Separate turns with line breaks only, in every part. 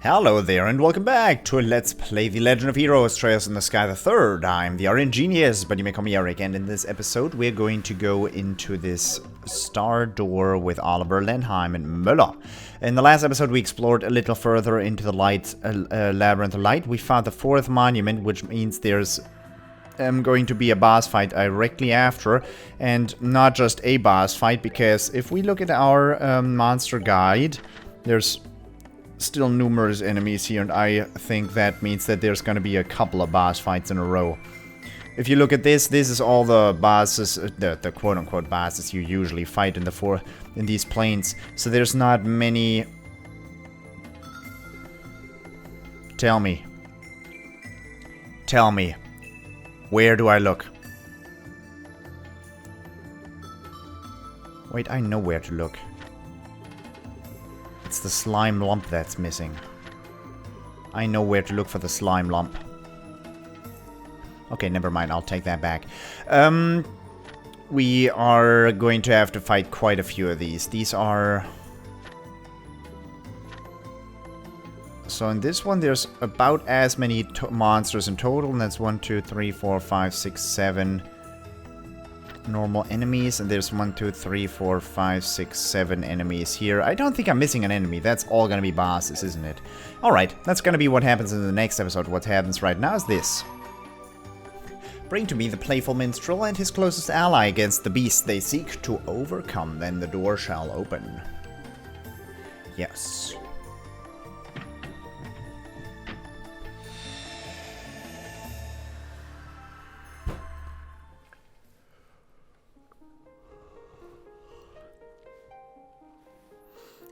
Hello there and welcome back to Let's Play The Legend of Heroes Trails in the Sky the Third. I'm the RNGenius, but you may call me Eric, and in this episode we're going to go into this star door with Oliver, Lenheim, and Müller. In the last episode we explored a little further into the Labyrinth of Light. We found the fourth monument, which means there's going to be a boss fight directly after, and not just a boss fight, because if we look at our monster guide, there's still numerous enemies here, and I think that means that there's gonna be a couple of boss fights in a row. If you look at this is all the bosses, the quote-unquote bosses you usually fight in these planes. So there's not many. Tell me, where do I look? Wait, I know where to look. It's the slime lump that's missing. I know where to look for the slime lump. Okay, never mind. I'll take that back. We are going to have to fight quite a few of these. These are... So in this one, there's about as many monsters in total. And that's 1, 2, 3, 4, 5, 6, 7... normal enemies, and there's 1, 2, 3, 4, 5, 6, 7 enemies here. I don't think I'm missing an enemy. That's all gonna be bosses, isn't it? Alright, that's gonna be what happens in the next episode. What happens right now is this. Bring to me the playful minstrel and his closest ally against the beast they seek to overcome. Then the door shall open. Yes.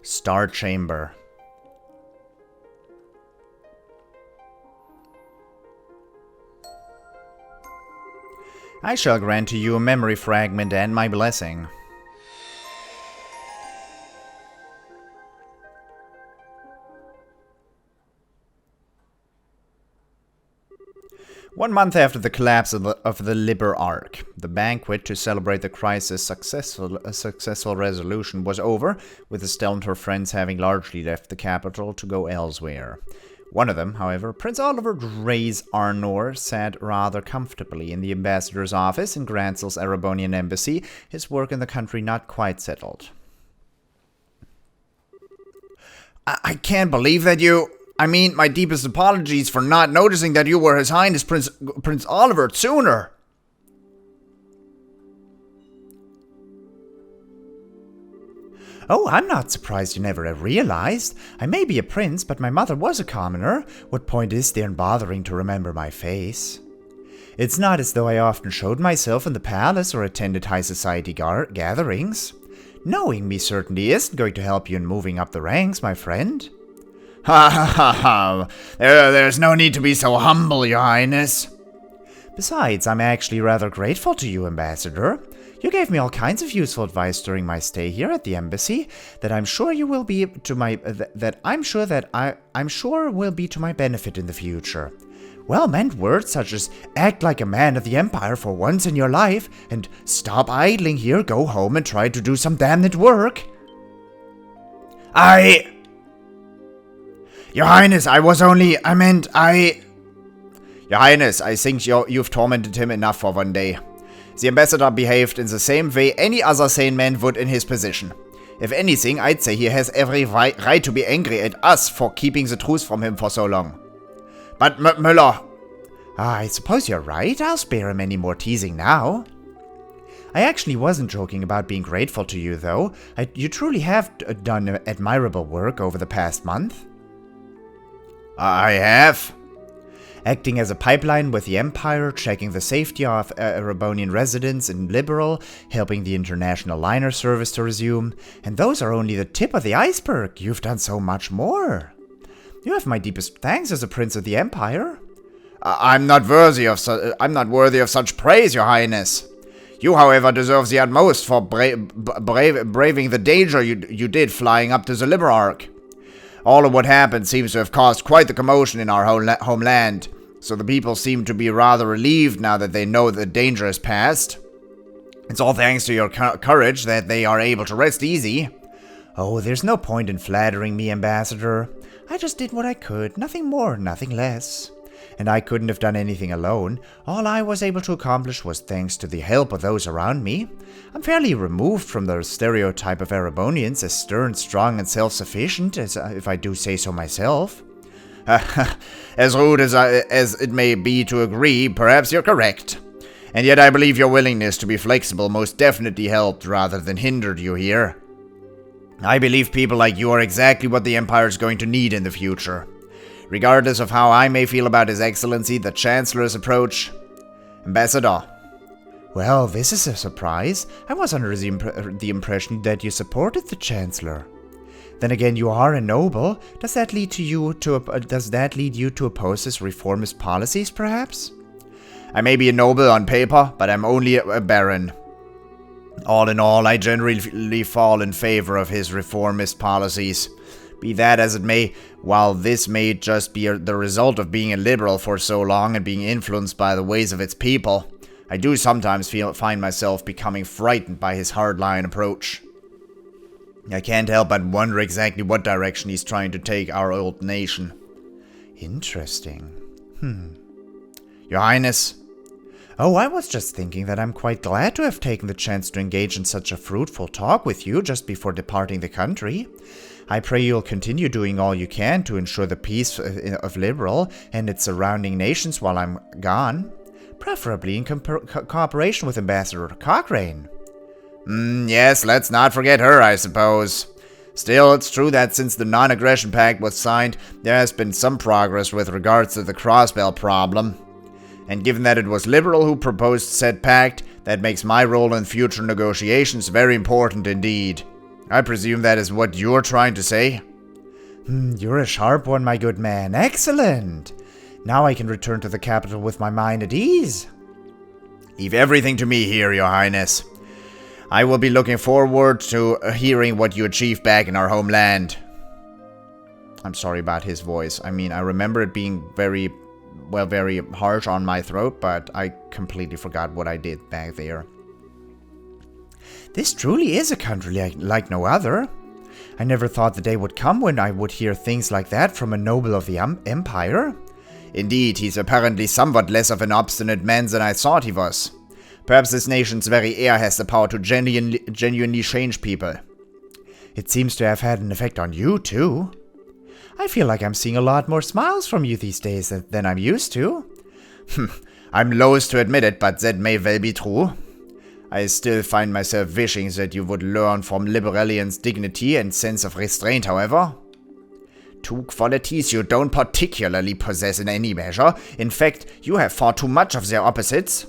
Star Chamber. I shall grant to you a memory fragment and my blessing. One month after the collapse of the Liber Arc, the banquet to celebrate the crisis' successful resolution was over, with Estelle and her friends having largely left the capital to go elsewhere. One of them, however, Prince Oliver Grey's Arnor, sat rather comfortably in the ambassador's office in Gransel's Erebonian embassy, his work in the country not quite settled. I can't believe that you... I mean, my deepest apologies for not noticing that you were His Highness Prince Oliver sooner. Oh, I'm not surprised you never realized. I may be a prince, but my mother was a commoner. What point is there in bothering to remember my face? It's not as though I often showed myself in the palace or attended high society gatherings. Knowing me certainly isn't going to help you in moving up the ranks, my friend. Ha ha ha ha! There's no need to be so humble, Your Highness. Besides, I'm actually rather grateful to you, Ambassador. You gave me all kinds of useful advice during my stay here at the embassy that I'm sure you will be to my I'm sure will be to my benefit in the future. Well-meant words such as act like a man of the Empire for once in your life and stop idling here, go home and try to do some damned work. Your Highness, Your Highness, I think you've tormented him enough for one day. The ambassador behaved in the same way any other sane man would in his position. If anything, I'd say he has every right to be angry at us for keeping the truth from him for so long. But Müller... I suppose you're right. I'll spare him any more teasing now. I actually wasn't joking about being grateful to you, though. You truly have done admirable work over the past month. I have. Acting as a pipeline with the Empire, checking the safety of Erebonian residents in Liberal, helping the international liner service to resume. And those are only the tip of the iceberg. You've done so much more. You have my deepest thanks as a prince of the Empire. I'm not worthy of such praise, Your Highness. You, however, deserve the utmost for braving the danger you did flying up to the Liber Arc. All of what happened seems to have caused quite the commotion in our homeland, so the people seem to be rather relieved now that they know the danger is past. It's all thanks to your courage that they are able to rest easy. Oh, there's no point in flattering me, Ambassador. I just did what I could, nothing more, nothing less. And I couldn't have done anything alone. All I was able to accomplish was thanks to the help of those around me. I'm fairly removed from the stereotype of Erebonians as stern, strong, and self-sufficient, if I do say so myself. As rude as it may be to agree, perhaps you're correct. And yet I believe your willingness to be flexible most definitely helped rather than hindered you here. I believe people like you are exactly what the Empire is going to need in the future. Regardless of how I may feel about His Excellency, the Chancellor's approach. Ambassador. Well, this is a surprise. I was under the impression that you supported the Chancellor. Then again, you are a noble. Does that lead you to oppose his reformist policies, perhaps? I may be a noble on paper, but I'm only a baron. All in all, I generally fall in favor of his reformist policies. Be that as it may, while this may just be the result of being a liberal for so long and being influenced by the ways of its people, I do sometimes find myself becoming frightened by his hardline approach. I can't help but wonder exactly what direction he's trying to take our old nation. Interesting. Your Highness? Oh, I was just thinking that I'm quite glad to have taken the chance to engage in such a fruitful talk with you just before departing the country. I pray you'll continue doing all you can to ensure the peace of Liberal and its surrounding nations while I'm gone, preferably in cooperation with Ambassador Cochrane. Yes, let's not forget her, I suppose. Still, it's true that since the non-aggression pact was signed, there has been some progress with regards to the crossbell problem. And given that it was Liberal who proposed said pact, that makes my role in future negotiations very important indeed. I presume that is what you're trying to say? You're a sharp one, my good man. Excellent! Now I can return to the capital with my mind at ease. Leave everything to me here, Your Highness. I will be looking forward to hearing what you achieve back in our homeland. I'm sorry about his voice. I mean, I remember it being very harsh on my throat, but I completely forgot what I did back there. This truly is a country like no other. I never thought the day would come when I would hear things like that from a noble of the Empire. Indeed, he's apparently somewhat less of an obstinate man than I thought he was. Perhaps this nation's very air has the power to genuinely change people. It seems to have had an effect on you, too. I feel like I'm seeing a lot more smiles from you these days than I'm used to. I'm loath to admit it, but that may well be true. I still find myself wishing that you would learn from Liberalian's dignity and sense of restraint, however. Two qualities you don't particularly possess in any measure. In fact, you have far too much of their opposites.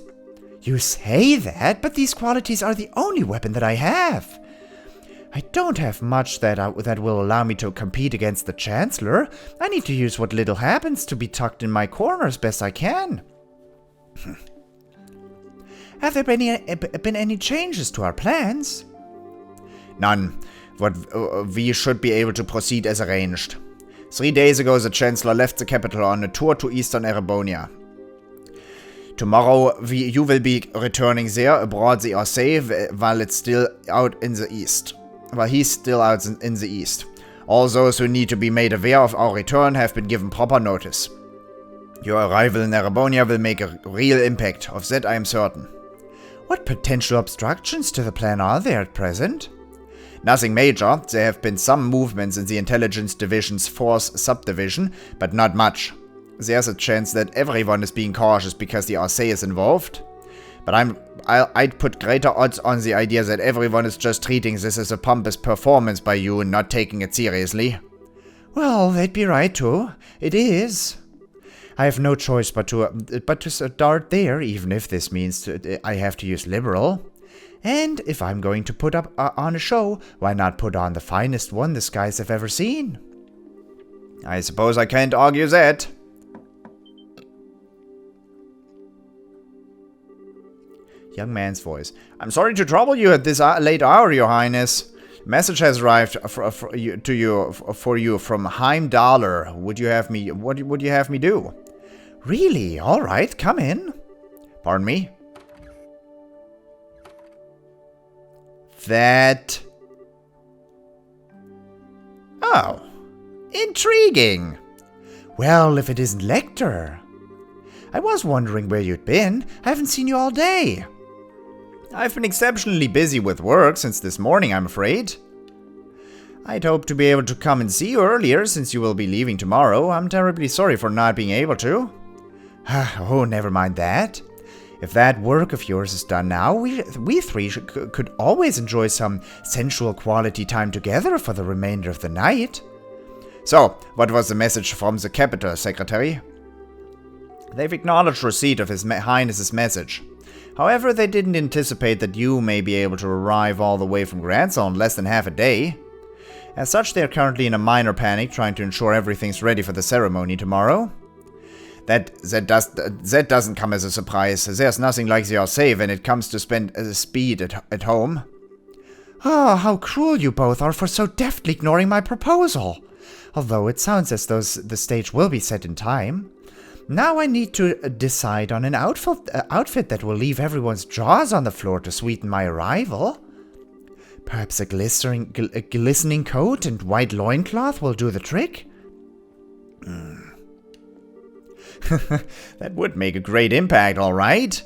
You say that, but these qualities are the only weapon that I have. I don't have much that will allow me to compete against the Chancellor. I need to use what little happens to be tucked in my corner as best I can. Have there been any changes to our plans? None. We should be able to proceed as arranged. 3 days ago, the Chancellor left the capital on a tour to Eastern Erebonia. Tomorrow, you will be returning there aboard the Orsay while it's still out in the east. While he's still out in the east. All those who need to be made aware of our return have been given proper notice. Your arrival in Erebonia will make a real impact, of that I am certain. What potential obstructions to the plan are there at present? Nothing major. There have been some movements in the Intelligence Division's Force subdivision, but not much. There's a chance that everyone is being cautious because the Orsay is involved. But I'd put greater odds on the idea that everyone is just treating this as a pompous performance by you and not taking it seriously. Well, they'd be right too. It is. I have no choice but to start there, even if this means I have to use Liberal. And if I'm going to put up on a show, why not put on the finest one the skies have ever seen? I suppose I can't argue that. Young man's voice. I'm sorry to trouble you at this late hour, Your Highness. Message has arrived for you from Heimdallr. What would you have me do? Really? All right, come in. Pardon me? That... Oh. Intriguing. Well, if it isn't Lecter. I was wondering where you'd been. I haven't seen you all day. I've been exceptionally busy with work since this morning, I'm afraid. I'd hoped to be able to come and see you earlier since you will be leaving tomorrow. I'm terribly sorry for not being able to. Oh, never mind that. If that work of yours is done now, we three could always enjoy some sensual quality time together for the remainder of the night. So, what was the message from the capital, Secretary? They've acknowledged receipt of His Highness's message. However, they didn't anticipate that you may be able to arrive all the way from Granzel in less than half a day. As such, they are currently in a minor panic, trying to ensure everything's ready for the ceremony tomorrow. That doesn't come as a surprise. There's nothing like the Orsay when it comes to speed at home. Ah, how cruel you both are for so deftly ignoring my proposal. Although it sounds as though the stage will be set in time. Now I need to decide on an outfit that will leave everyone's jaws on the floor to sweeten my arrival. Perhaps a glistening coat and white loincloth will do the trick? That would make a great impact, all right.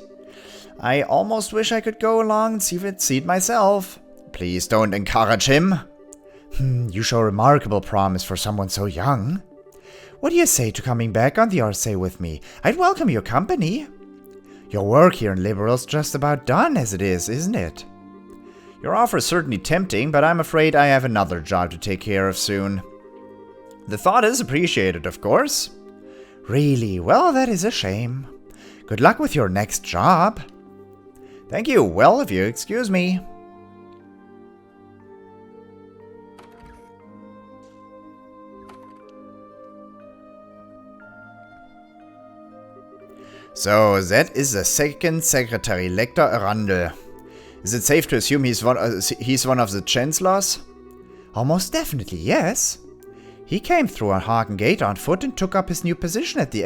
I almost wish I could go along and see it myself. Please don't encourage him. You show remarkable promise for someone so young. What do you say to coming back on the Orsay with me? I'd welcome your company. Your work here in Liberal's just about done as it is, isn't it? Your offer is certainly tempting, but I'm afraid I have another job to take care of soon. The thought is appreciated, of course. Really? Well, that is a shame. Good luck with your next job. Thank you. Well, if you excuse me. So, that is the second secretary, Lecter Arundel. Is it safe to assume he's one of the chancellors? Almost definitely, yes. He came through a Hagen Gate on foot and took up his new position at the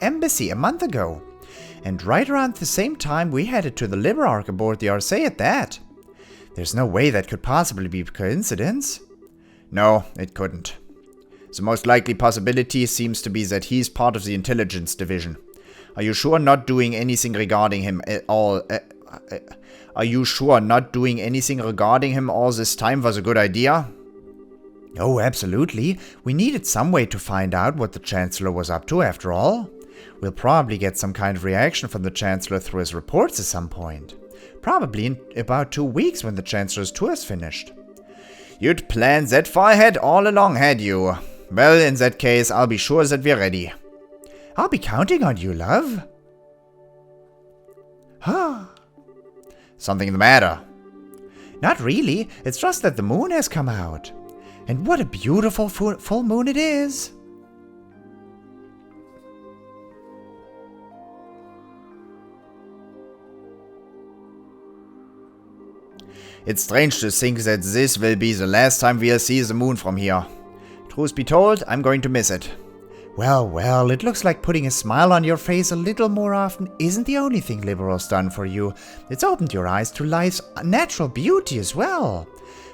embassy a month ago. And right around the same time we headed to the Liberarch aboard the Orsay at that. There's no way that could possibly be coincidence. No, it couldn't. The most likely possibility seems to be that he's part of the intelligence division. Are you sure not doing anything regarding him at all? Are you sure not doing anything regarding him all this time was a good idea? Oh, absolutely. We needed some way to find out what the Chancellor was up to after all. We'll probably get some kind of reaction from the Chancellor through his reports at some point. Probably in about 2 weeks when the Chancellor's tour is finished. You'd planned that far ahead all along, had you? Well, in that case, I'll be sure that we're ready. I'll be counting on you, love. Huh. Something the matter? Not really. It's just that the moon has come out. And what a beautiful full moon it is. It's strange to think that this will be the last time we'll see the moon from here. Truth be told, I'm going to miss it. Well, it looks like putting a smile on your face a little more often isn't the only thing Liberal's done for you. It's opened your eyes to life's natural beauty as well.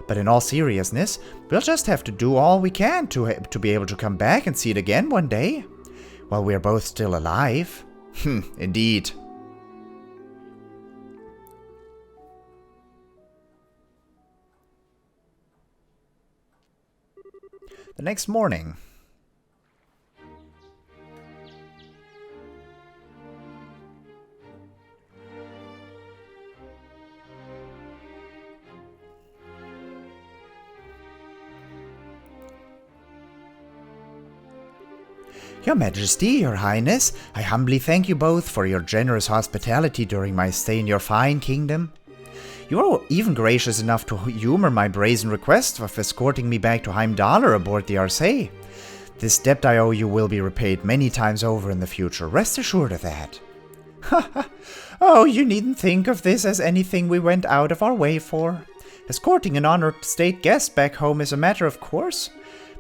But in all seriousness, we'll just have to do all we can to be able to come back and see it again one day. While we're both still alive. Indeed. The next morning. Your Majesty, Your Highness, I humbly thank you both for your generous hospitality during my stay in your fine kingdom. You are even gracious enough to humor my brazen request of escorting me back to Heimdallr aboard the Orsay. This debt I owe you will be repaid many times over in the future, rest assured of that. Oh, you needn't think of this as anything we went out of our way for. Escorting an honored state guest back home is a matter of course.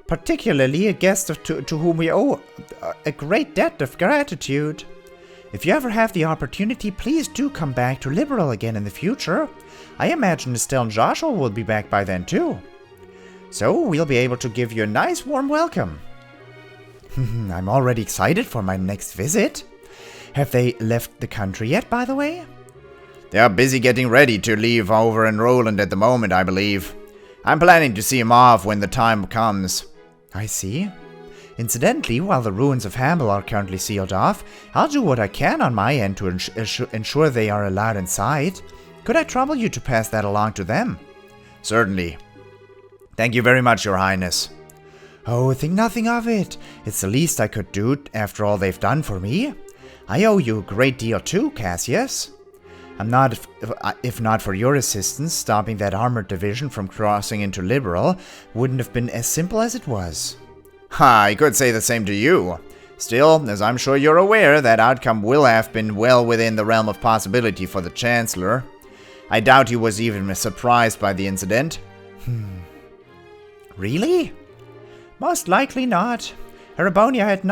Particularly a guest to whom we owe a great debt of gratitude. If you ever have the opportunity, please do come back to Liberal again in the future. I imagine Estelle and Joshua will be back by then too. So we'll be able to give you a nice warm welcome. I'm already excited for my next visit. Have they left the country yet, by the way? They are busy getting ready to leave over in Roland at the moment, I believe. I'm planning to see him off when the time comes. I see. Incidentally, while the ruins of Hamble are currently sealed off, I'll do what I can on my end to ensure they are allowed inside. Could I trouble you to pass that along to them? Certainly. Thank you very much, Your Highness. Oh, think nothing of it. It's the least I could do after all they've done for me. I owe you a great deal too, Cassius. If not for your assistance, stopping that armored division from crossing into Liberal wouldn't have been as simple as it was. Ha, I could say the same to you. Still, as I'm sure you're aware, that outcome will have been well within the realm of possibility for the Chancellor. I doubt he was even surprised by the incident. Really? Most likely not. Erebonia had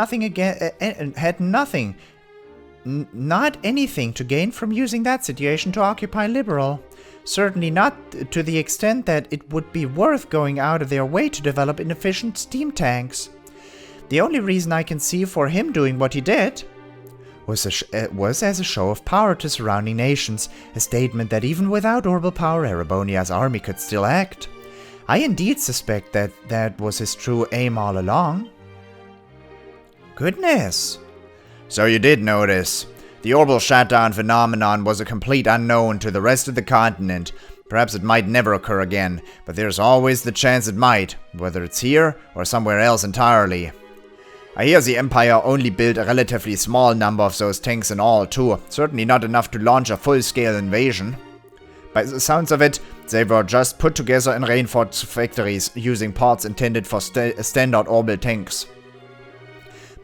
not anything to gain from using that situation to occupy Liberal. Certainly not to the extent that it would be worth going out of their way to develop inefficient steam tanks. The only reason I can see for him doing what he did was as a show of power to surrounding nations, a statement that even without orbital power, Erebonia's army could still act. I indeed suspect that was his true aim all along. Goodness! So you did notice. The orbital shutdown phenomenon was a complete unknown to the rest of the continent. Perhaps it might never occur again, but there's always the chance it might, whether it's here or somewhere else entirely. I hear the Empire only built a relatively small number of those tanks in all, too. Certainly not enough to launch a full-scale invasion. By the sounds of it, they were just put together in reinforced factories using parts intended for standard orbital tanks.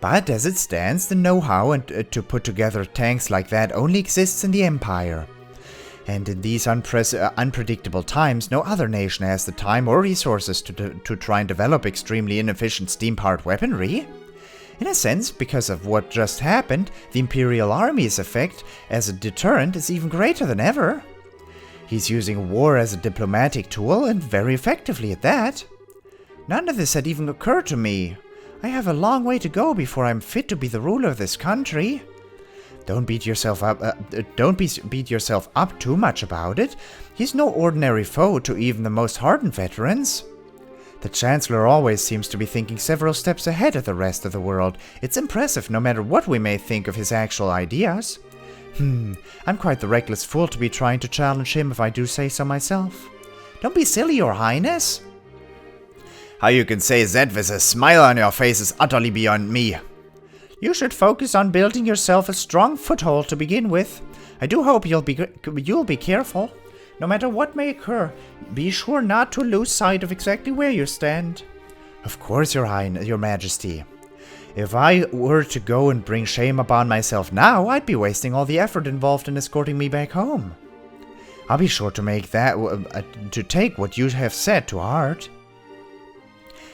But as it stands, the know-how to put together tanks like that only exists in the Empire. And in these unpredictable times, no other nation has the time or resources to try and develop extremely inefficient steam-powered weaponry. In a sense, because of what just happened, the Imperial Army's effect as a deterrent is even greater than ever. He's using war as a diplomatic tool, and very effectively at that. None of this had even occurred to me. I have a long way to go before I'm fit to be the ruler of this country. Don't beat yourself up. Beat yourself up too much about it. He's no ordinary foe to even the most hardened veterans. The Chancellor always seems to be thinking several steps ahead of the rest of the world. It's impressive, no matter what we may think of his actual ideas. I'm quite the reckless fool to be trying to challenge him, if I do say so myself. Don't be silly, Your Highness. How you can say that with a smile on your face is utterly beyond me. You should focus on building yourself a strong foothold to begin with. I do hope you'll be careful. No matter what may occur, be sure not to lose sight of exactly where you stand. Of course, Your Majesty. If I were to go and bring shame upon myself now, I'd be wasting all the effort involved in escorting me back home. I'll be sure to make that to take what you have said to heart.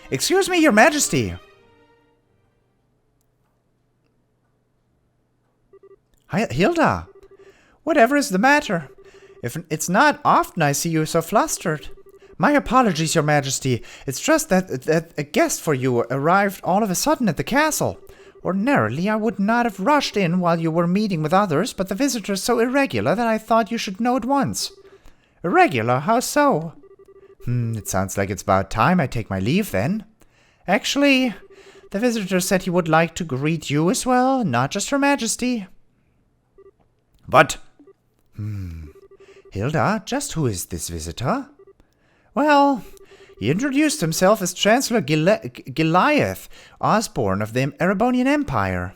Excuse me, Your Majesty. Hi, Hilda. Whatever is the matter? If it's not often I see you so flustered. My apologies, Your Majesty. It's just that a guest for you arrived all of a sudden at the castle. Ordinarily, I would not have rushed in while you were meeting with others, but the visitor is so irregular that I thought you should know at once. Irregular? How so? It sounds like it's about time I take my leave, then. Actually, the visitor said he would like to greet you as well, not just Her Majesty. What? Hilda, just who is this visitor? Well, he introduced himself as Chancellor Goliath Osborne of the Erebonian Empire.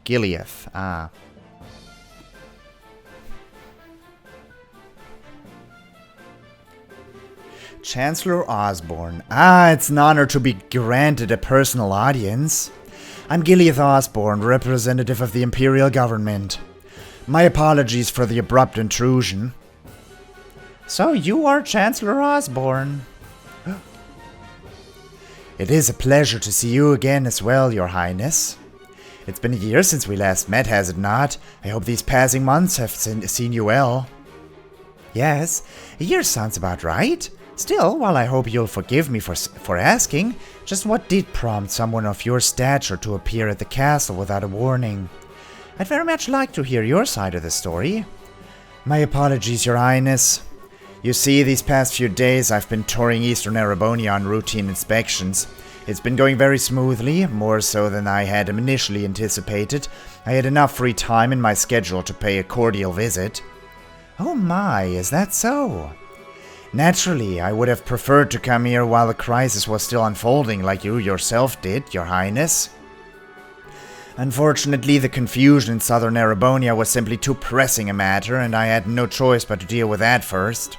Gileath, ah. Chancellor Osborne. Ah, it's an honor to be granted a personal audience. I'm Gileath Osborne, representative of the Imperial Government. My apologies for the abrupt intrusion. So you are Chancellor Osborne. It is a pleasure to see you again as well, Your Highness. It's been a year since we last met, has it not? I hope these passing months have seen you well. Yes, a year sounds about right. Still, while I hope you'll forgive me for asking, just what did prompt someone of your stature to appear at the castle without a warning? I'd very much like to hear your side of the story. My apologies, Your Highness. You see, these past few days I've been touring Eastern Erebonian on routine inspections. It's been going very smoothly, more so than I had initially anticipated. I had enough free time in my schedule to pay a cordial visit. Oh my, is that so? Naturally, I would have preferred to come here while the crisis was still unfolding like you yourself did, Your Highness. Unfortunately, the confusion in southern Erebonia was simply too pressing a matter, and I had no choice but to deal with that first.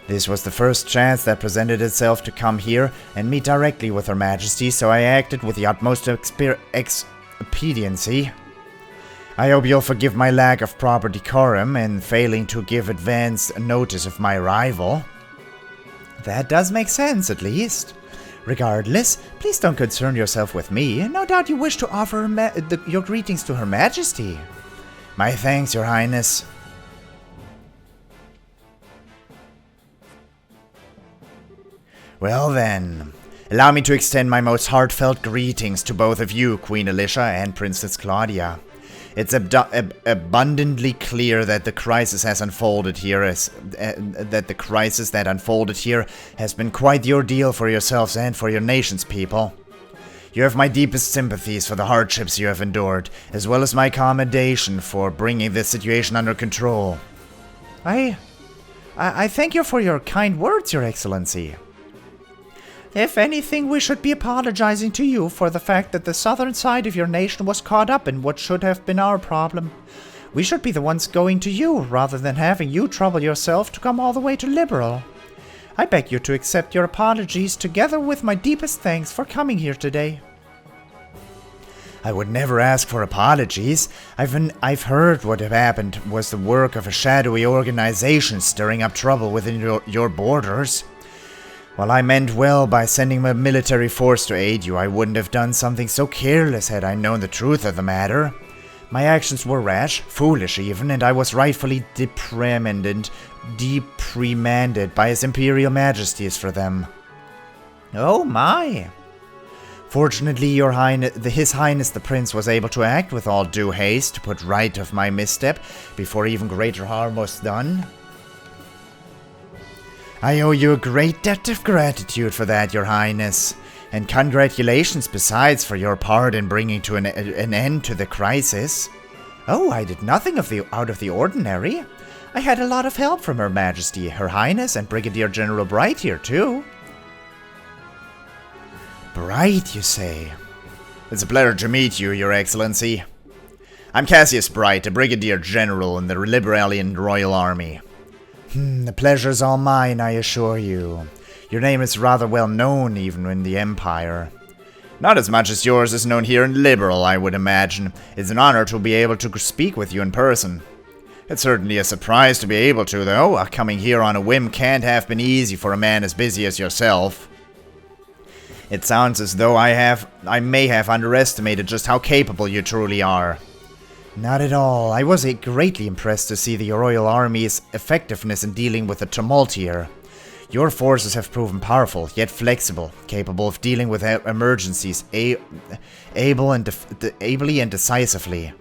This was the first chance that presented itself to come here and meet directly with Her Majesty, so I acted with the utmost expediency. I hope you'll forgive my lack of proper decorum in failing to give advance notice of my arrival. That does make sense, at least. Regardless, please don't concern yourself with me. No doubt you wish to offer your greetings to Her Majesty. My thanks, Your Highness. Well then, allow me to extend my most heartfelt greetings to both of you, Queen Alicia and Princess Claudia. It's abundantly clear that the crisis that unfolded here has been quite the ordeal for yourselves and for your nation's people. You have my deepest sympathies for the hardships you have endured, as well as my commendation for bringing this situation under control. I thank you for your kind words, Your Excellency. If anything, we should be apologizing to you for the fact that the southern side of your nation was caught up in what should have been our problem. We should be the ones going to you, rather than having you trouble yourself to come all the way to Liberal. I beg you to accept your apologies, together with my deepest thanks for coming here today. I would never ask for apologies. I've heard what had happened was the work of a shadowy organization stirring up trouble within your borders. While I meant well by sending a military force to aid you, I wouldn't have done something so careless had I known the truth of the matter. My actions were rash, foolish even, and I was rightfully deprimanded by His Imperial Majesties for them. Oh my! Fortunately, His Highness the Prince was able to act with all due haste to put right of my misstep before even greater harm was done. I owe you a great debt of gratitude for that, Your Highness, and congratulations besides for your part in bringing to an end to the crisis. Oh, I did nothing out of the ordinary. I had a lot of help from Her Majesty, Her Highness, and Brigadier General Bright here too. Bright, you say? It's a pleasure to meet you, Your Excellency. I'm Cassius Bright, a Brigadier General in the Erebonian Royal Army. The pleasure's all mine, I assure you. Your name is rather well known even in the Empire. Not as much as yours is known here in Liberal, I would imagine. It's an honor to be able to speak with you in person. It's certainly a surprise to be able to, though. Coming here on a whim can't have been easy for a man as busy as yourself. It sounds as though I may have underestimated just how capable you truly are. Not at all. I was greatly impressed to see the Royal Army's effectiveness in dealing with the tumult here. Your forces have proven powerful, yet flexible, capable of dealing with emergencies ably and decisively.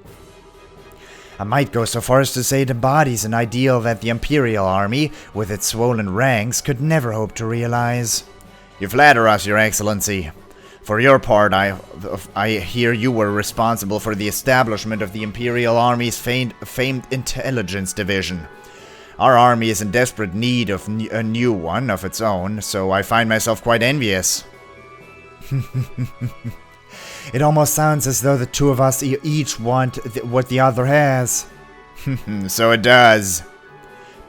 I might go so far as to say it embodies an ideal that the Imperial Army, with its swollen ranks, could never hope to realize. You flatter us, Your Excellency. For your part, I hear you were responsible for the establishment of the Imperial Army's famed intelligence division. Our army is in desperate need of a new one of its own, so I find myself quite envious. It almost sounds as though the two of us each want what the other has. So it does.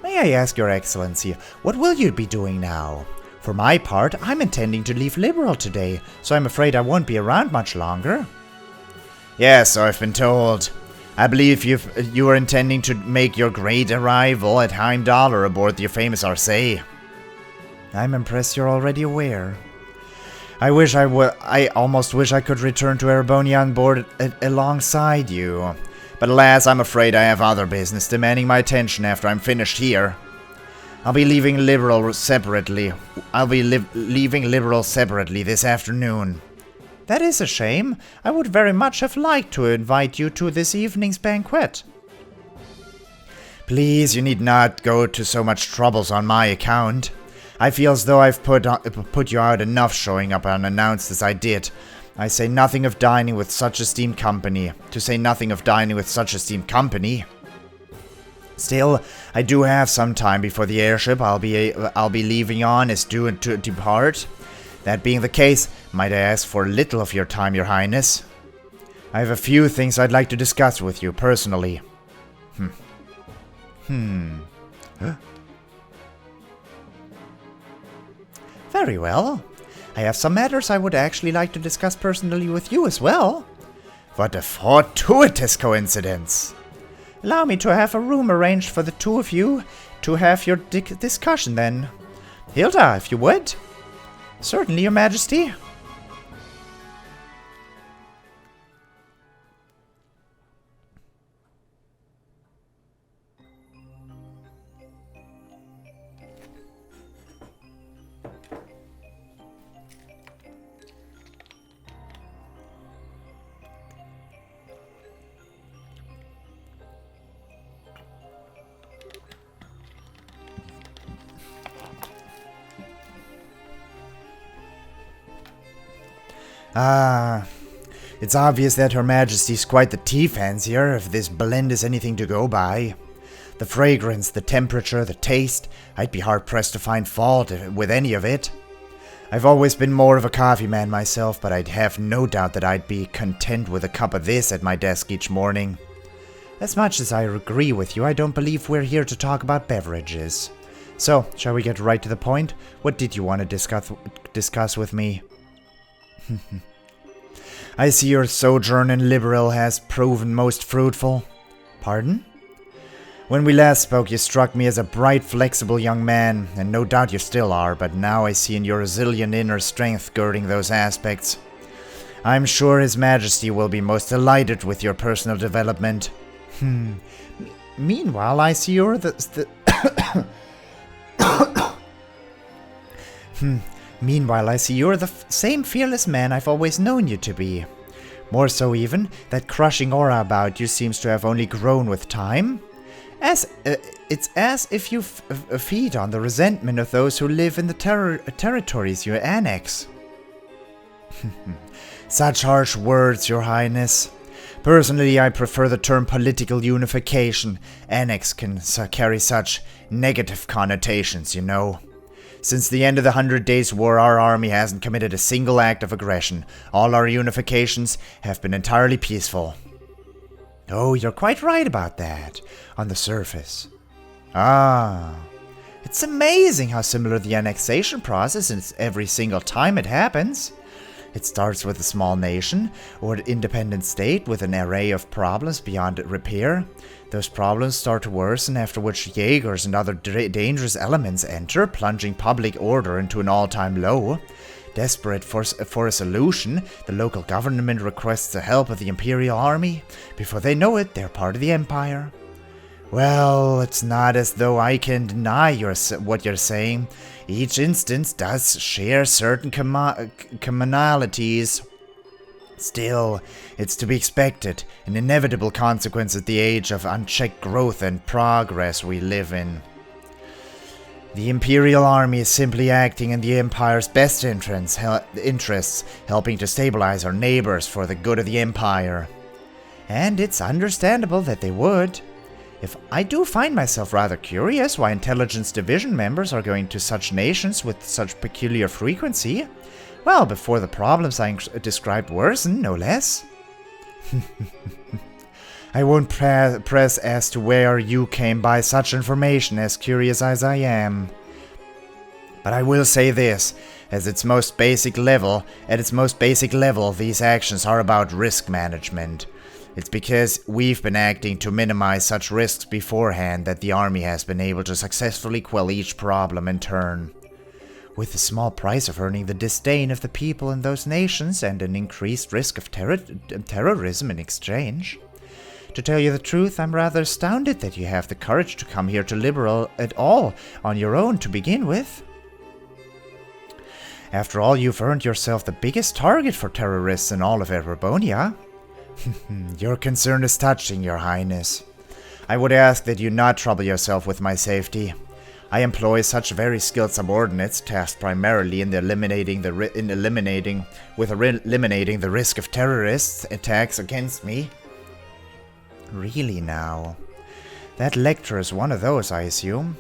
May I ask, Your Excellency, what will you be doing now? For my part, I'm intending to leave Liberal today, so I'm afraid I won't be around much longer. Yes, so I've been told. I believe you are intending to make your great arrival at Heimdallr aboard your famous Arcee. I'm impressed you're already aware. I almost wish I could return to Erebonia on board alongside you. But alas, I'm afraid I have other business demanding my attention after I'm finished here. I'll be leaving Liberal separately. Leaving Liberal separately this afternoon. That is a shame. I would very much have liked to invite you to this evening's banquet. Please, you need not go to so much troubles on my account. I feel as though I've put you out enough showing up unannounced as I did. I say nothing of dining with such esteemed company. To say nothing of dining with such esteemed company. Still, I do have some time before the airship I'll be leaving on is due to depart. That being the case, might I ask for a little of your time, Your Highness? I have a few things I'd like to discuss with you personally. Huh? Very well. I have some matters I would actually like to discuss personally with you as well. What a fortuitous coincidence. Allow me to have a room arranged for the two of you to have your discussion then. Hilda, if you would. Certainly, Your Majesty. It's obvious that Her Majesty's quite the tea fancier, if this blend is anything to go by. The fragrance, the temperature, the taste, I'd be hard-pressed to find fault with any of it. I've always been more of a coffee man myself, but I'd have no doubt that I'd be content with a cup of this at my desk each morning. As much as I agree with you, I don't believe we're here to talk about beverages. So, shall we get right to the point? What did you want to discuss with me? I see your sojourn in Liberal has proven most fruitful. Pardon? When we last spoke, you struck me as a bright, flexible young man, and no doubt you still are, but now I see in your resilient inner strength girding those aspects. I'm sure His Majesty will be most delighted with your personal development. Meanwhile, I see you're Meanwhile, I see you're the same fearless man I've always known you to be. More so even, that crushing aura about you seems to have only grown with time. It's as if you feed on the resentment of those who live in the territories you annex. Such harsh words, Your Highness. Personally, I prefer the term political unification. Annex can carry such negative connotations, you know. Since the end of the 100 Days' War, our army hasn't committed a single act of aggression. All our unifications have been entirely peaceful. Oh, you're quite right about that, on the surface. It's amazing how similar the annexation process is every single time it happens. It starts with a small nation, or an independent state with an array of problems beyond repair. Those problems start to worsen, after which Jaegers and other dangerous elements enter, plunging public order into an all-time low. Desperate for a solution, the local government requests the help of the Imperial Army. Before they know it, they're part of the Empire. Well, it's not as though I can deny what you're saying. Each instance does share certain commonalities. Still, it's to be expected, an inevitable consequence at the age of unchecked growth and progress we live in. The Imperial Army is simply acting in the Empire's best interests, helping to stabilize our neighbors for the good of the Empire. And it's understandable that they would. If I do find myself rather curious why Intelligence Division members are going to such nations with such peculiar frequency. Well, before the problems I described worsen, no less. I won't press as to where you came by such information, as curious as I am. But I will say this, at its most basic level, these actions are about risk management. It's because we've been acting to minimize such risks beforehand that the army has been able to successfully quell each problem in turn. With the small price of earning the disdain of the people in those nations and an increased risk of terrorism in exchange. To tell you the truth, I'm rather astounded that you have the courage to come here to Liberal at all on your own to begin with. After all, you've earned yourself the biggest target for terrorists in all of Erebonia. Your concern is touching, Your Highness. I would ask that you not trouble yourself with my safety. I employ such very skilled subordinates tasked primarily in eliminating the risk of terrorist attacks against me. Really now? That lecturer is one of those, I assume?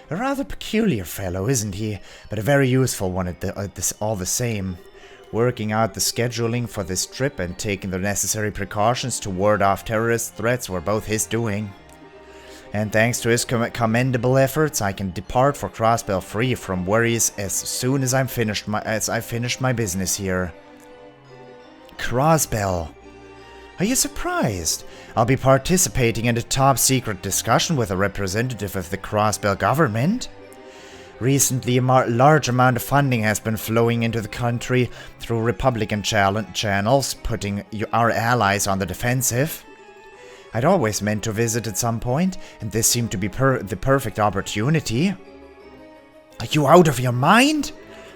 A rather peculiar fellow, isn't he? But a very useful one all the same. Working out the scheduling for this trip and taking the necessary precautions to ward off terrorist threats were both his doing. And thanks to his commendable efforts, I can depart for Crossbell free from worries as soon as I've finished my business here. Crossbell? Are you surprised? I'll be participating in a top-secret discussion with a representative of the Crossbell government. Recently, a large amount of funding has been flowing into the country through Republican channels, putting our allies on the defensive. I'd always meant to visit at some point, and this seemed to be the perfect opportunity. Are you out of your mind?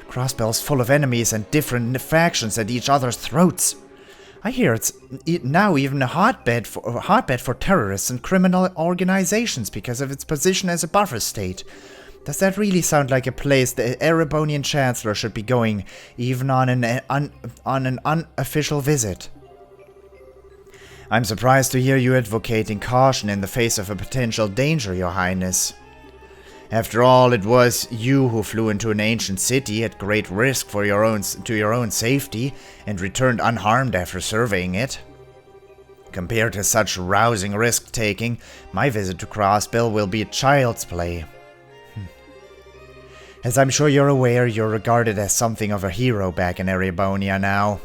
Crossbell's full of enemies and different factions at each other's throats. I hear it's now even a hotbed for terrorists and criminal organizations because of its position as a buffer state. Does that really sound like a place the Erebonian Chancellor should be going, even on an unofficial visit? I'm surprised to hear you advocating caution in the face of a potential danger, Your Highness. After all, it was you who flew into an ancient city at great risk to your own safety and returned unharmed after surveying it. Compared to such rousing risk-taking, my visit to Crossbell will be child's play. As I'm sure you're aware, you're regarded as something of a hero back in Erebonia now.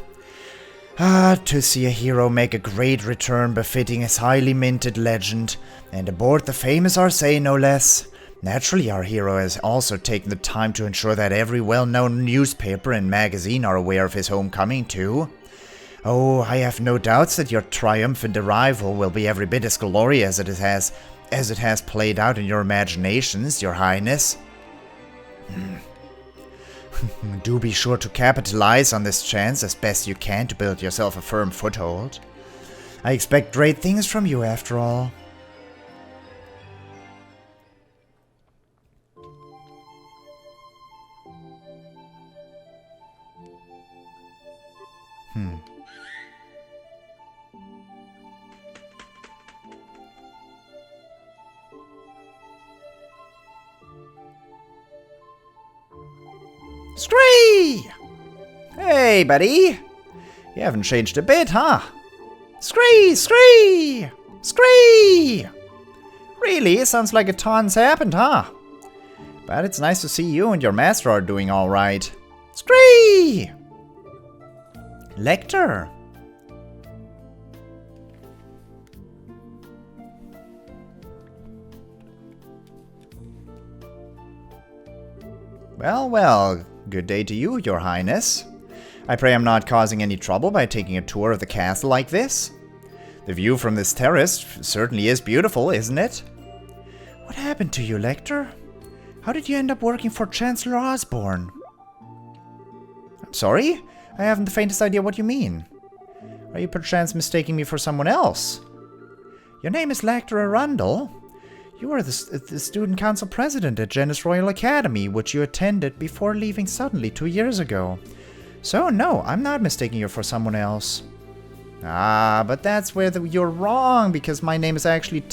To see a hero make a great return befitting his highly minted legend, and aboard the famous Arsay no less. Naturally, our hero has also taken the time to ensure that every well-known newspaper and magazine are aware of his homecoming too. Oh, I have no doubts that your triumphant arrival will be every bit as glorious as it has played out in your imaginations, Your Highness. Do be sure to capitalize on this chance as best you can to build yourself a firm foothold. I expect great things from you, after all. Scree! Hey, buddy. You haven't changed a bit, huh? Scree! Scree! Scree! Really? Sounds like a ton's happened, huh? But it's nice to see you and your master are doing alright. Scree! Lecter! Well, well. Good day to you, Your Highness. I pray I'm not causing any trouble by taking a tour of the castle like this. The view from this terrace certainly is beautiful, isn't it? What happened to you, Lecter? How did you end up working for Chancellor Osborne? I'm sorry? I haven't the faintest idea what you mean. Are you perchance mistaking me for someone else? Your name is Lecter Arundel. You were the student council president at Genis Royal Academy, which you attended before leaving suddenly 2 years ago. So no, I'm not mistaking you for someone else. Ah, but that's where you're wrong, because my name is actually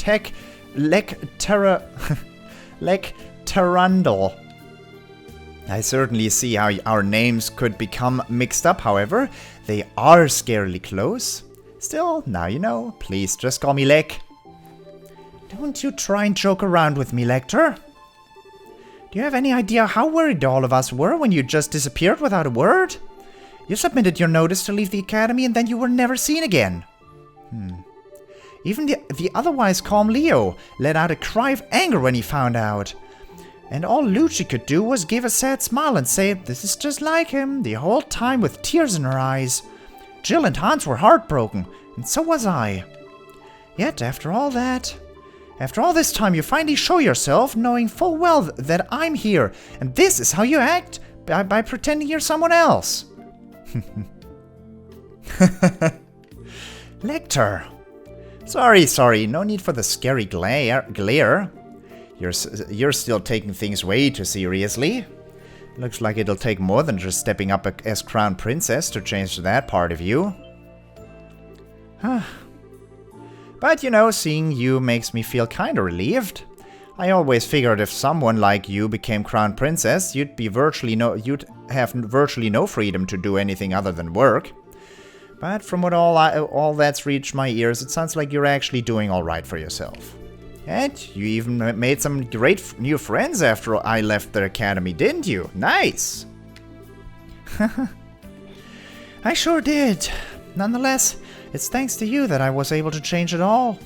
Lecterundel. I certainly see how our names could become mixed up, however. They are scarily close. Still, now you know. Please just call me Lek. Don't you try and joke around with me, Lecter. Do you have any idea how worried all of us were when you just disappeared without a word? You submitted your notice to leave the academy and then you were never seen again. Even the otherwise calm Leo let out a cry of anger when he found out. And all Lucci could do was give a sad smile and say, "This is just like him," the whole time with tears in her eyes. Jill and Hans were heartbroken, and so was I. Yet, after all this time, you finally show yourself, knowing full well that I'm here, and this is how you act? By pretending you're someone else. Lecter. Sorry, no need for the scary glare. You're still taking things way too seriously. Looks like it'll take more than just stepping up as crown princess to change that part of you. But you know, seeing you makes me feel kinda relieved. I always figured if someone like you became crown princess, you'd have virtually no freedom to do anything other than work. But from what all that's reached my ears, it sounds like you're actually doing all right for yourself. And you even made some great new friends after I left the academy, didn't you? Nice! I sure did. Nonetheless, it's thanks to you that I was able to change it all.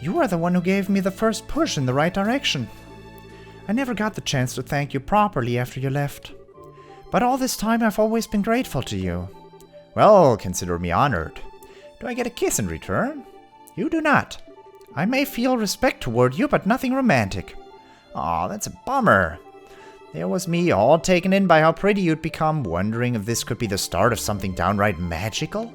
You are the one who gave me the first push in the right direction. I never got the chance to thank you properly after you left. But all this time I've always been grateful to you. Well, consider me honored. Do I get a kiss in return? You do not. I may feel respect toward you, but nothing romantic. Aw, that's a bummer. There was me, all taken in by how pretty you'd become, wondering if this could be the start of something downright magical.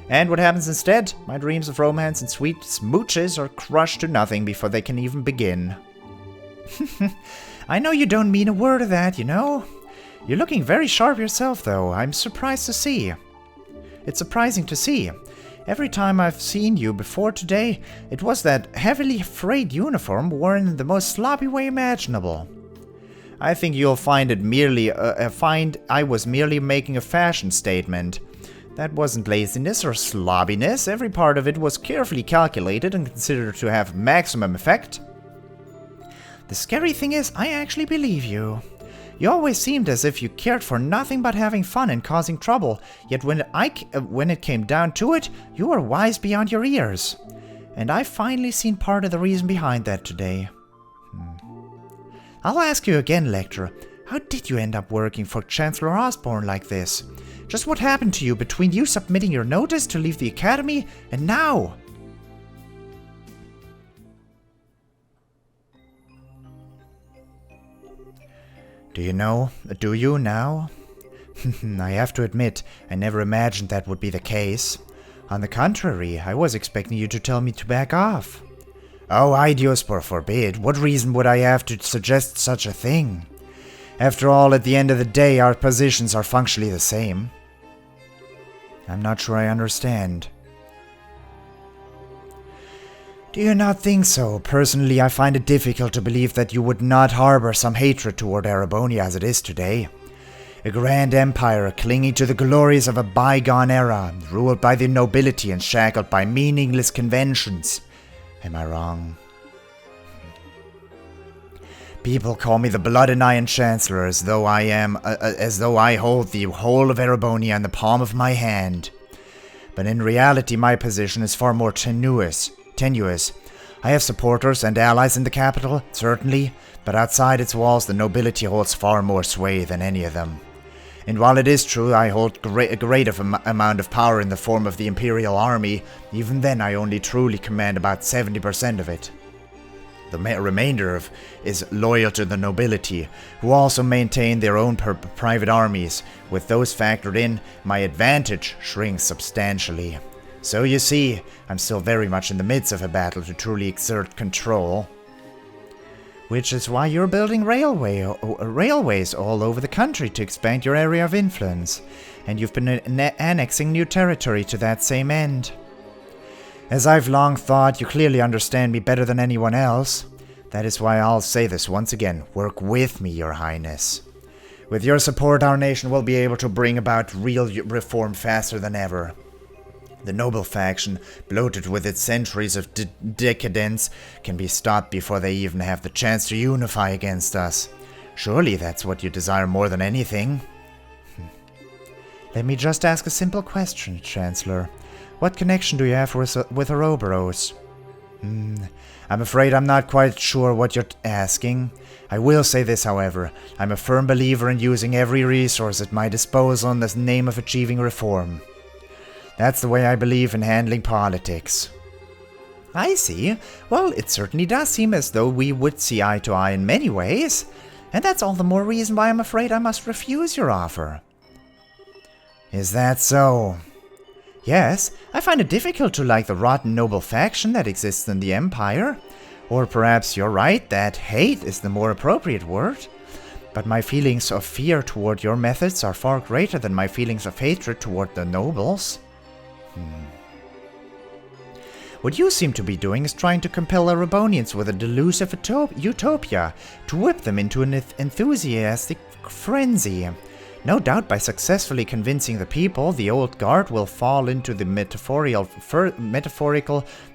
And what happens instead? My dreams of romance and sweet smooches are crushed to nothing before they can even begin. I know you don't mean a word of that, you know. You're looking very sharp yourself, though. I'm surprised to see. It's surprising to see. Every time I've seen you before today, it was that heavily frayed uniform worn in the most sloppy way imaginable. I think you'll find I was merely making a fashion statement. That wasn't laziness or slobbiness. Every part of it was carefully calculated and considered to have maximum effect. The scary thing is, I actually believe you. You always seemed as if you cared for nothing but having fun and causing trouble, yet when it came down to it, you were wise beyond your years. And I've finally seen part of the reason behind that today. I'll ask you again, Lecturer. How did you end up working for Chancellor Osborne like this? Just what happened to you between you submitting your notice to leave the academy and now? Do you know? Do you now? I have to admit, I never imagined that would be the case. On the contrary, I was expecting you to tell me to back off. Oh, Dios por forbid. What reason would I have to suggest such a thing? After all, at the end of the day, our positions are functionally the same. I'm not sure I understand. Do you not think so? Personally, I find it difficult to believe that you would not harbor some hatred toward Erebonian as it is today. A grand empire clinging to the glories of a bygone era, ruled by the nobility and shackled by meaningless conventions. Am I wrong? People call me the Blood and Iron Chancellor, as though I hold the whole of Erebonian in the palm of my hand. But in reality, my position is far more tenuous. I have supporters and allies in the capital, certainly, but outside its walls the nobility holds far more sway than any of them. And while it is true I hold a great amount of power in the form of the Imperial Army, even then I only truly command about 70% of it. The remainder is loyal to the nobility, who also maintain their own private armies. With those factored in, my advantage shrinks substantially. So you see, I'm still very much in the midst of a battle to truly exert control. Which is why you're building railways all over the country to expand your area of influence, and you've been annexing new territory to that same end. As I've long thought, you clearly understand me better than anyone else. That is why I'll say this once again, work with me, Your Highness. With your support, our nation will be able to bring about real reform faster than ever. The noble faction, bloated with its centuries of decadence, can be stopped before they even have the chance to unify against us. Surely that's what you desire more than anything. Let me just ask a simple question, Chancellor. What connection do you have with Ouroboros? I'm afraid I'm not quite sure what you're asking. I will say this, however. I'm a firm believer in using every resource at my disposal in the name of achieving reform. That's the way I believe in handling politics. I see. Well, it certainly does seem as though we would see eye to eye in many ways. And that's all the more reason why I'm afraid I must refuse your offer. Is that so? Yes, I find it difficult to like the rotten noble faction that exists in the Empire. Or perhaps you're right that hate is the more appropriate word. But my feelings of fear toward your methods are far greater than my feelings of hatred toward the nobles. What you seem to be doing is trying to compel Erebonians with a delusive utopia to whip them into an enthusiastic frenzy. No doubt by successfully convincing the people, the old guard will fall into the metaphorical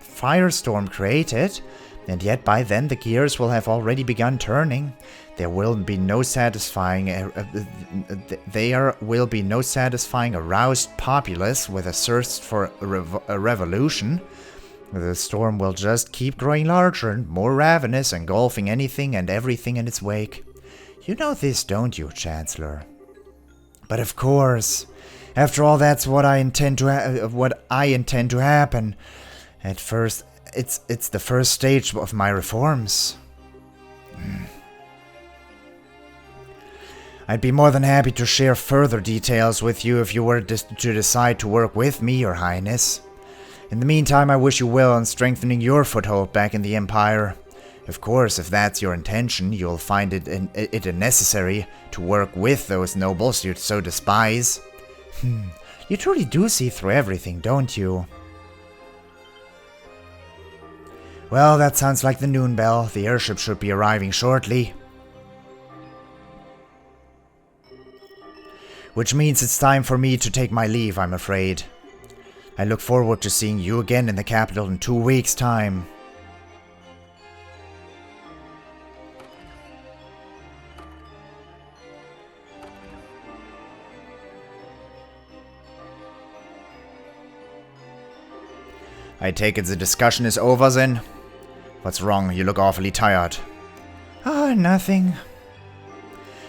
firestorm created, and yet by then the gears will have already begun turning. There will be no satisfying aroused populace with a thirst for a revolution. The storm will just keep growing larger and more ravenous, engulfing anything and everything in its wake. You know this, don't you, Chancellor? But of course, after all, that's what I intend to happen. At first, it's the first stage of my reforms. I'd be more than happy to share further details with you if you were to decide to work with me, Your Highness. In the meantime, I wish you well in strengthening your foothold back in the Empire. Of course, if that's your intention, you'll find it necessary to work with those nobles you so despise. You truly do see through everything, don't you? Well, that sounds like the noon bell. The airship should be arriving shortly. Which means it's time for me to take my leave, I'm afraid. I look forward to seeing you again in the capital in 2 weeks' time. I take it the discussion is over then? What's wrong? You look awfully tired. Oh, nothing.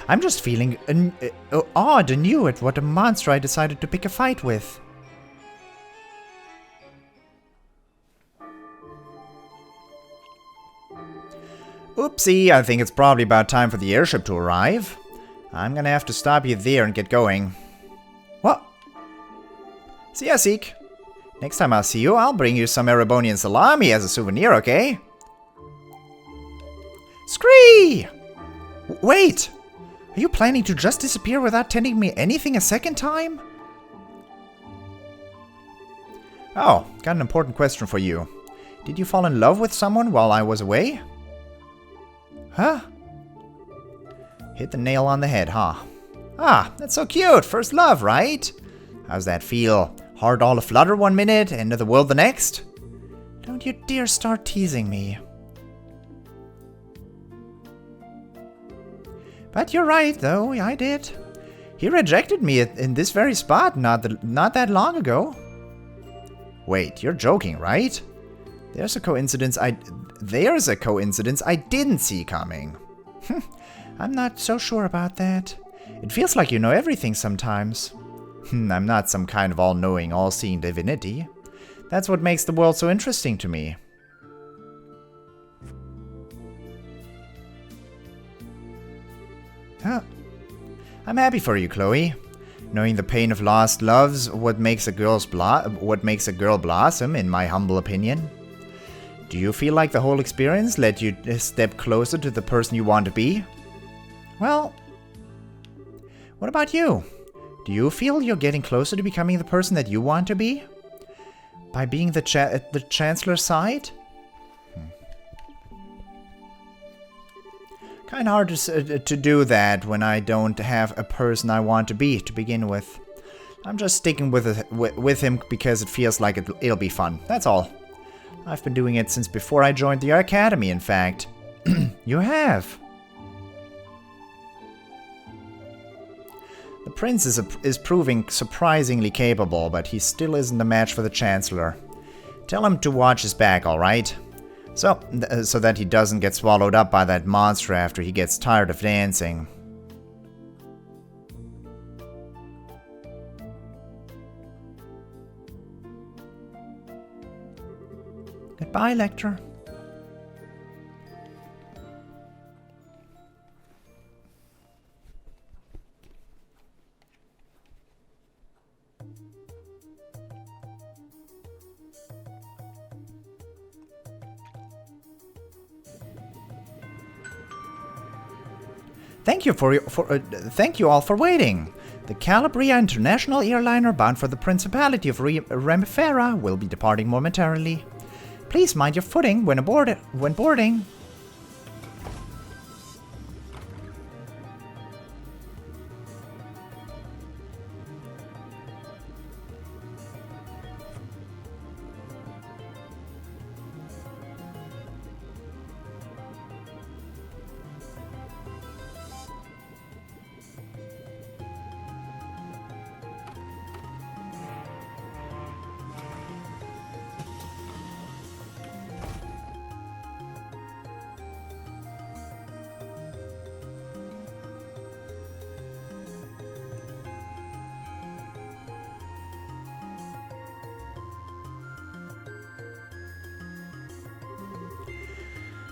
I'm just feeling odd and new at what a monster I decided to pick a fight with. Oopsie, I think it's probably about time for the airship to arrive. I'm gonna have to stop you there and get going. What? See ya, Seek. Next time I'll see you, I'll bring you some Erebonian salami as a souvenir, okay? Scree! Wait! Are you planning to just disappear without telling me anything a second time? Oh, got an important question for you. Did you fall in love with someone while I was away? Huh? Hit the nail on the head, huh? Ah, that's so cute! First love, right? How's that feel? Heart all aflutter one minute, end of the world the next? Don't you dare start teasing me. But you're right, though, I did. He rejected me in this very spot not that long ago. Wait, you're joking, right? There's a coincidence I didn't see coming. I'm not so sure about that. It feels like you know everything sometimes. I'm not some kind of all-knowing, all-seeing divinity. That's what makes the world so interesting to me. Huh. I'm happy for you, Chloe. Knowing the pain of lost love's what makes a girl blossom, in my humble opinion. Do you feel like the whole experience led you a step closer to the person you want to be? Well, what about you? Do you feel you're getting closer to becoming the person that you want to be? By being at the Chancellor's side? Kinda hard to do that when I don't have a person I want to be to begin with. I'm just sticking with him because it feels like it'll be fun, that's all. I've been doing it since before I joined the Academy, in fact. You have. The Prince is proving surprisingly capable, but he still isn't a match for the Chancellor. Tell him to watch his back, alright? So that he doesn't get swallowed up by that monster after he gets tired of dancing. Goodbye, Lecter. Thank you all for waiting. The Calabria International airliner bound for the Principality of Remifera will be departing momentarily. Please mind your footing when boarding.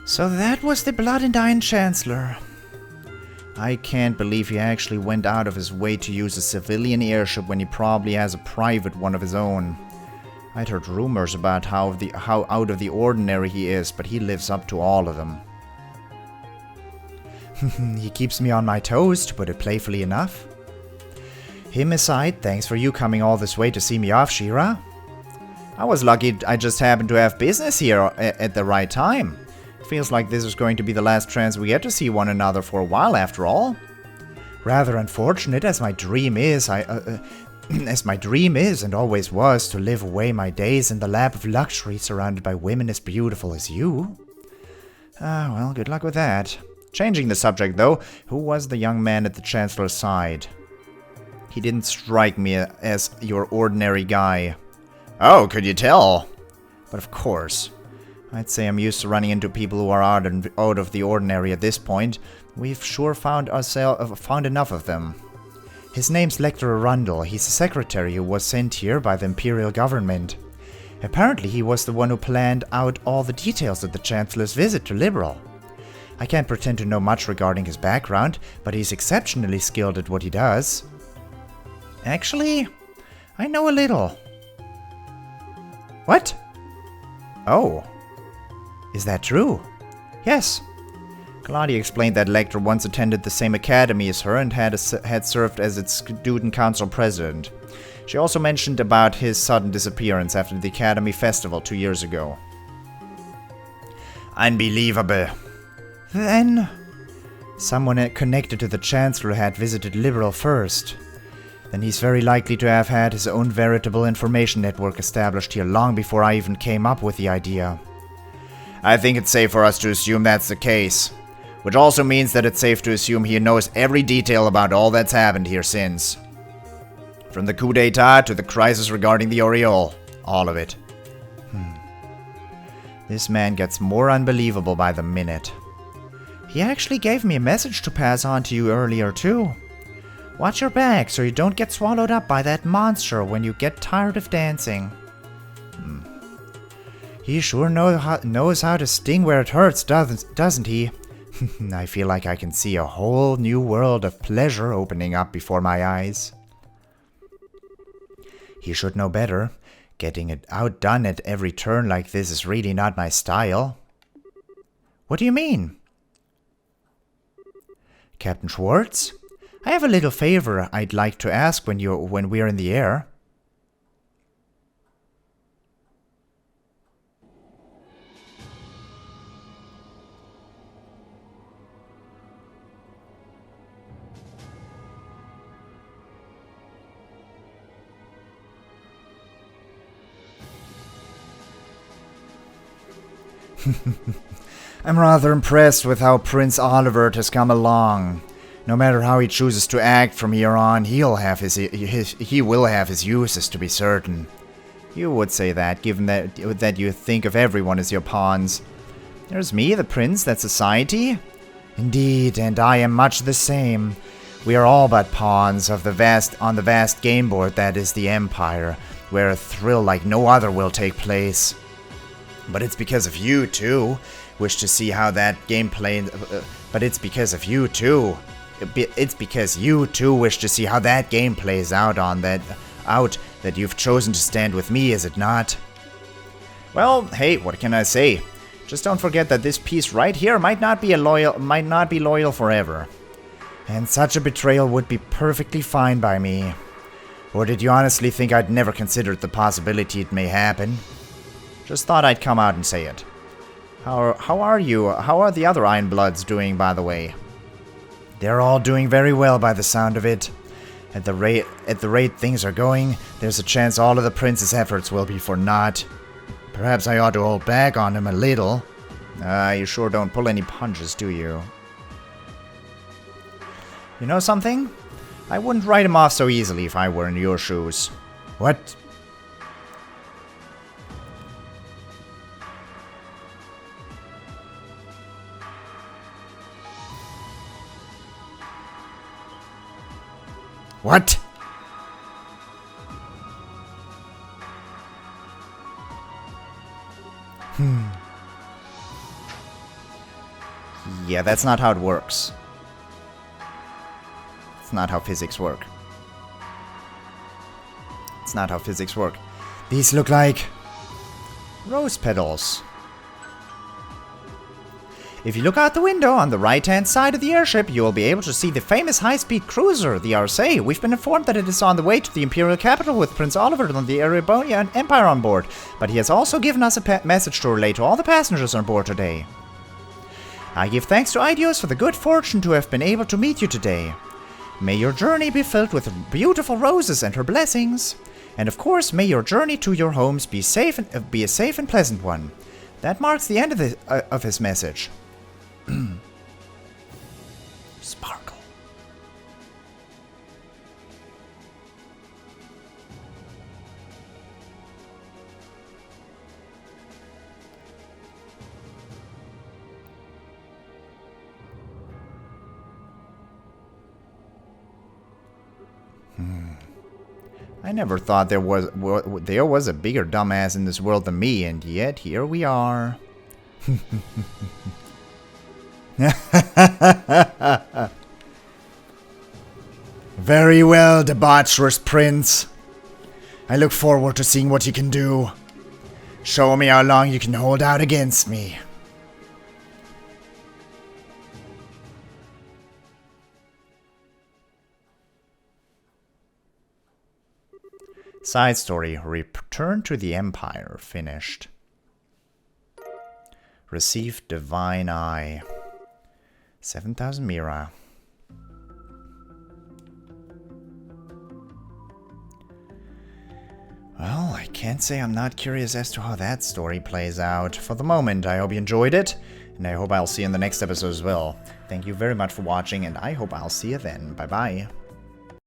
So that was the Blood and Iron Chancellor. I can't believe he actually went out of his way to use a civilian airship when he probably has a private one of his own. I'd heard rumors about how out of the ordinary he is, but he lives up to all of them. He keeps me on my toes, to put it playfully enough. Him aside, thanks for you coming all this way to see me off, Shira. I was lucky I just happened to have business here at the right time. Feels like this is going to be the last chance we get to see one another for a while after all. Rather unfortunate as my dream is, as my dream is and always was to live away my days in the lap of luxury surrounded by women as beautiful as you. Well, good luck with that. Changing the subject though, who was the young man at the Chancellor's side? He didn't strike me as your ordinary guy. Oh, could you tell? But of course. I'd say I'm used to running into people who are out of the ordinary at this point. We've sure found enough of them. His name's Lecter Arundel. He's a secretary who was sent here by the Imperial government. Apparently he was the one who planned out all the details of the Chancellor's visit to Liberal. I can't pretend to know much regarding his background, but he's exceptionally skilled at what he does. Actually, I know a little. What? Oh. Is that true? Yes. Claudia explained that Lecter once attended the same academy as her and had served as its student council president. She also mentioned about his sudden disappearance after the academy festival 2 years ago. Unbelievable. Then, someone connected to the Chancellor had visited Liberal first. Then he's very likely to have had his own veritable information network established here long before I even came up with the idea. I think it's safe for us to assume that's the case. Which also means that it's safe to assume he knows every detail about all that's happened here since. From the coup d'etat to the crisis regarding the Oriole. All of it. This man gets more unbelievable by the minute. He actually gave me a message to pass on to you earlier too. Watch your back so you don't get swallowed up by that monster when you get tired of dancing. He sure knows how to sting where it hurts, doesn't he? I feel like I can see a whole new world of pleasure opening up before my eyes. He should know better. Getting it outdone at every turn like this is really not my style. What do you mean? Captain Schwartz? I have a little favor I'd like to ask when we're in the air. I'm rather impressed with how Prince Olivert has come along. No matter how he chooses to act from here on, he will have his uses, to be certain. You would say that, given that you think of everyone as your pawns. There's me, the prince, that's society. Indeed, and I am much the same. We are all but pawns on the vast game board that is the Empire, where a thrill like no other will take place. But it's because of you, too. Wish to see how that gameplay... but it's because of you, too. It's because you, too, wish to see how that game plays out that you've chosen to stand with me, is it not? Well, hey, what can I say? Just don't forget that this piece right here might not be loyal forever. And such a betrayal would be perfectly fine by me. Or did you honestly think I'd never considered the possibility it may happen? Just thought I'd come out and say it. How are you? How are the other Ironbloods doing, by the way? They're all doing very well by the sound of it. At the rate things are going, there's a chance all of the prince's efforts will be for naught. Perhaps I ought to hold back on him a little. You sure don't pull any punches, do you? You know something? I wouldn't write him off so easily if I were in your shoes. What? What? Yeah, that's not how it works. It's not how physics work. It's not how physics work. These look like rose petals. If you look out the window on the right-hand side of the airship, you will be able to see the famous high-speed cruiser, the Arcee. We've been informed that it is on the way to the Imperial capital with Prince Oliver and the Erebonian Empire on board, but he has also given us a message to relay to all the passengers on board today. I give thanks to Idios for the good fortune to have been able to meet you today. May your journey be filled with beautiful roses and her blessings. And of course, may your journey to your homes be a safe and pleasant one. That marks the end of his message. Sparkle. I never thought there was a bigger dumbass in this world than me, and yet here we are. Very well, debaucherous prince. I look forward to seeing what you can do. Show me how long you can hold out against me. Side story, Return to the Empire, finished. Received Divine Eye. 7,000 Mira. Well, I can't say I'm not curious as to how that story plays out. For the moment, I hope you enjoyed it, and I hope I'll see you in the next episode as well. Thank you very much for watching, and I hope I'll see you then. Bye-bye.